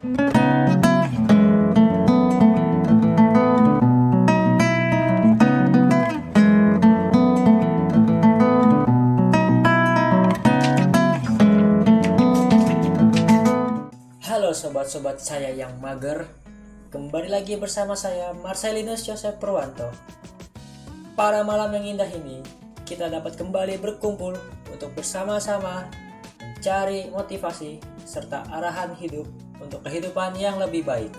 Halo sobat-sobat saya yang mager, kembali lagi bersama saya Marcelinus Joseph Purwanto. Pada malam yang indah ini, kita dapat kembali berkumpul untuk bersama-sama mencari motivasi serta arahan hidup untuk kehidupan yang lebih baik.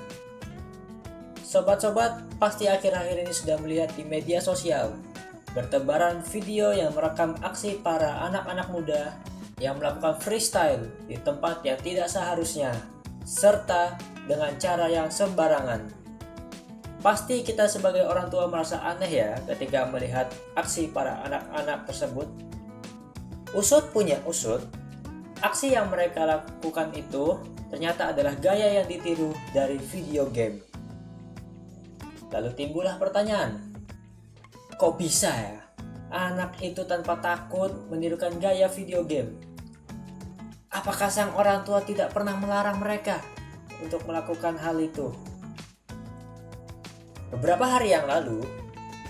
Sobat-sobat pasti akhir-akhir ini sudah melihat di media sosial bertebaran video yang merekam aksi para anak-anak muda yang melakukan freestyle di tempat yang tidak seharusnya, serta dengan cara yang sembarangan. Pasti kita sebagai orang tua merasa aneh ya ketika melihat aksi para anak-anak tersebut. Usut punya usut, aksi yang mereka lakukan itu ternyata adalah gaya yang ditiru dari video game. Lalu timbullah pertanyaan, kok bisa ya anak itu tanpa takut menirukan gaya video game? Apakah sang orang tua tidak pernah melarang mereka untuk melakukan hal itu? Beberapa hari yang lalu,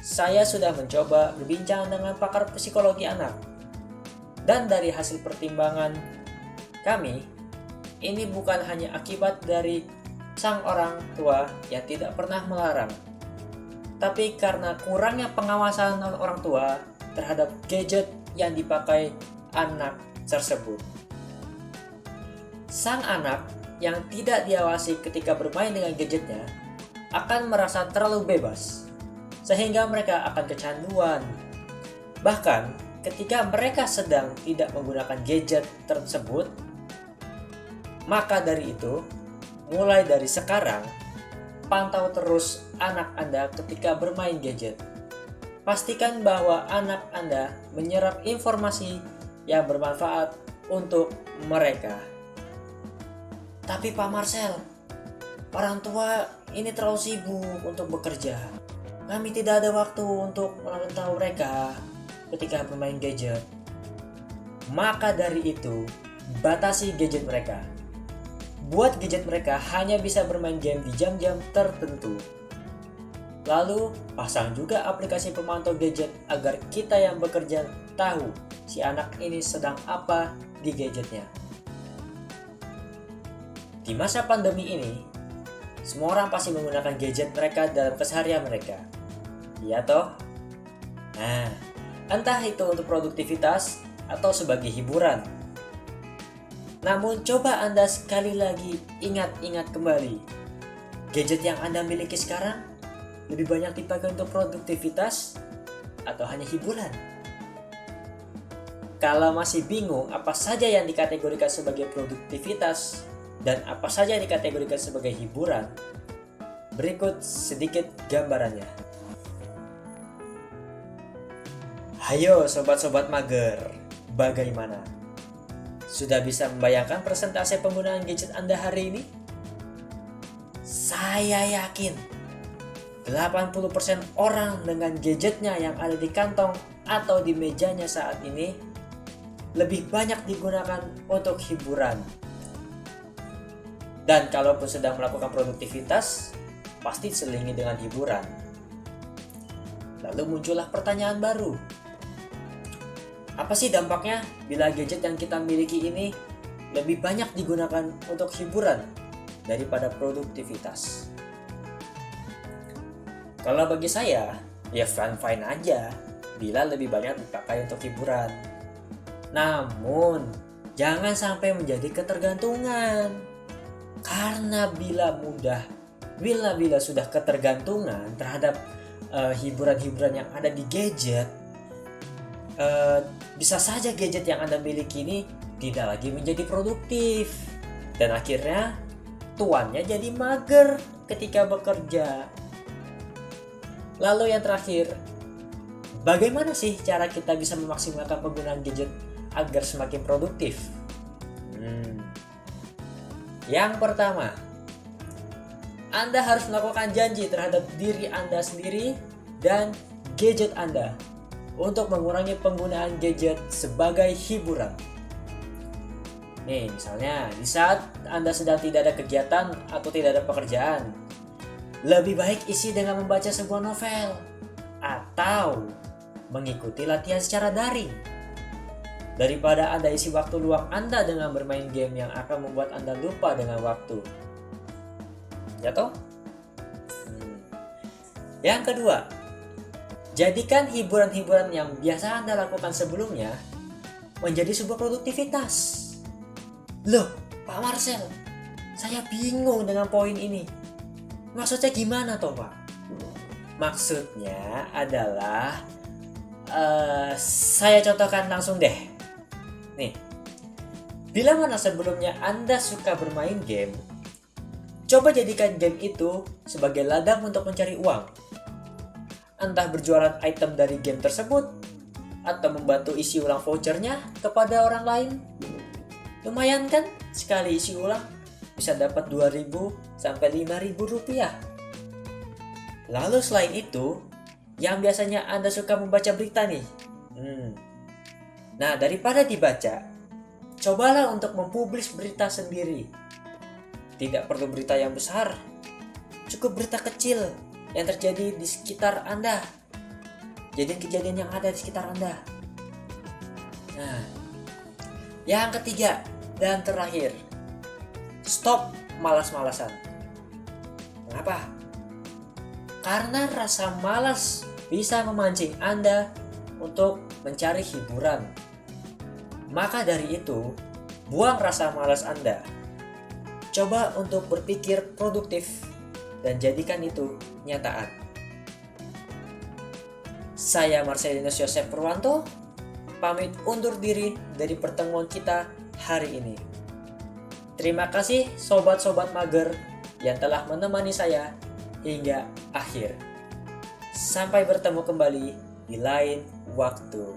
saya sudah mencoba berbincang dengan pakar psikologi anak. Dan dari hasil pertimbangan kami, ini bukan hanya akibat dari sang orang tua yang tidak pernah melarang, tapi karena kurangnya pengawasan orang tua terhadap gadget yang dipakai anak tersebut. Sang anak yang tidak diawasi ketika bermain dengan gadgetnya akan merasa terlalu bebas, sehingga mereka akan kecanduan. Bahkan ketika mereka sedang tidak menggunakan gadget tersebut, maka dari itu, mulai dari sekarang, pantau terus anak Anda ketika bermain gadget. Pastikan bahwa anak Anda menyerap informasi yang bermanfaat untuk mereka. Tapi Pak Marcel, orang tua ini terlalu sibuk untuk bekerja. Kami tidak ada waktu untuk memantau mereka ketika bermain gadget. Maka dari itu, batasi gadget mereka. Buat gadget mereka hanya bisa bermain game di jam-jam tertentu. Lalu, pasang juga aplikasi pemantau gadget agar kita yang bekerja tahu si anak ini sedang apa di gadgetnya. Di masa pandemi ini, semua orang pasti menggunakan gadget mereka dalam keseharian mereka. Iya toh? Nah, entah itu untuk produktivitas atau sebagai hiburan. Namun coba Anda sekali lagi ingat-ingat kembali. Gadget yang Anda miliki sekarang lebih banyak dipakai untuk produktivitas atau hanya hiburan? Kalau masih bingung apa saja yang dikategorikan sebagai produktivitas dan apa saja yang dikategorikan sebagai hiburan, berikut sedikit gambarannya. Hayo sobat-sobat mager, bagaimana? Sudah bisa membayangkan persentase penggunaan gadget Anda hari ini? Saya yakin 80% orang dengan gadgetnya yang ada di kantong atau di mejanya saat ini lebih banyak digunakan untuk hiburan. Dan kalaupun sedang melakukan produktivitas, pasti diselingi dengan hiburan. Lalu muncullah pertanyaan baru. Apa sih dampaknya bila gadget yang kita miliki ini lebih banyak digunakan untuk hiburan daripada produktivitas? Kalau bagi saya, ya fine-fine aja bila lebih banyak dipakai untuk hiburan. Namun, jangan sampai menjadi ketergantungan. Karena bila sudah ketergantungan terhadap hiburan-hiburan yang ada di gadget, bisa saja gadget yang Anda miliki ini tidak lagi menjadi produktif dan akhirnya tuannya jadi mager ketika bekerja. Lalu yang terakhir, bagaimana sih cara kita bisa memaksimalkan penggunaan gadget agar semakin produktif? Yang pertama, Anda harus melakukan janji terhadap diri Anda sendiri dan gadget Anda untuk mengurangi penggunaan gadget sebagai hiburan. Nih, misalnya di saat Anda sedang tidak ada kegiatan atau tidak ada pekerjaan, lebih baik isi dengan membaca sebuah novel atau mengikuti latihan secara daring daripada Anda isi waktu luang Anda dengan bermain game yang akan membuat Anda lupa dengan waktu. Ya toh? Yang kedua, jadikan hiburan-hiburan yang biasa Anda lakukan sebelumnya menjadi sebuah produktivitas. Loh, Pak Marcel, saya bingung dengan poin ini. Maksudnya gimana toh, Pak? Maksudnya adalah saya contohkan langsung deh. Nih, bila mana sebelumnya Anda suka bermain game, coba jadikan game itu sebagai ladang untuk mencari uang. Entah berjualan item dari game tersebut, atau membantu isi ulang vouchernya kepada orang lain. Lumayan kan, sekali isi ulang bisa dapat 2.000 sampai 5.000 rupiah. Lalu selain itu, yang biasanya Anda suka membaca berita nih. Nah, daripada dibaca, cobalah untuk mempublish berita sendiri. Tidak perlu berita yang besar, cukup berita kecil yang terjadi di sekitar Anda. Kejadian-kejadian yang ada di sekitar Anda. Nah, yang ketiga dan terakhir, stop malas-malasan. Mengapa? Karena rasa malas bisa memancing Anda untuk mencari hiburan. Maka dari itu, buang rasa malas Anda. Coba untuk berpikir produktif dan jadikan itu nyataan. Saya Marcelinus Yosef Purwanto, pamit undur diri dari pertemuan kita hari ini. Terima kasih sobat-sobat mager yang telah menemani saya hingga akhir. Sampai bertemu kembali di lain waktu.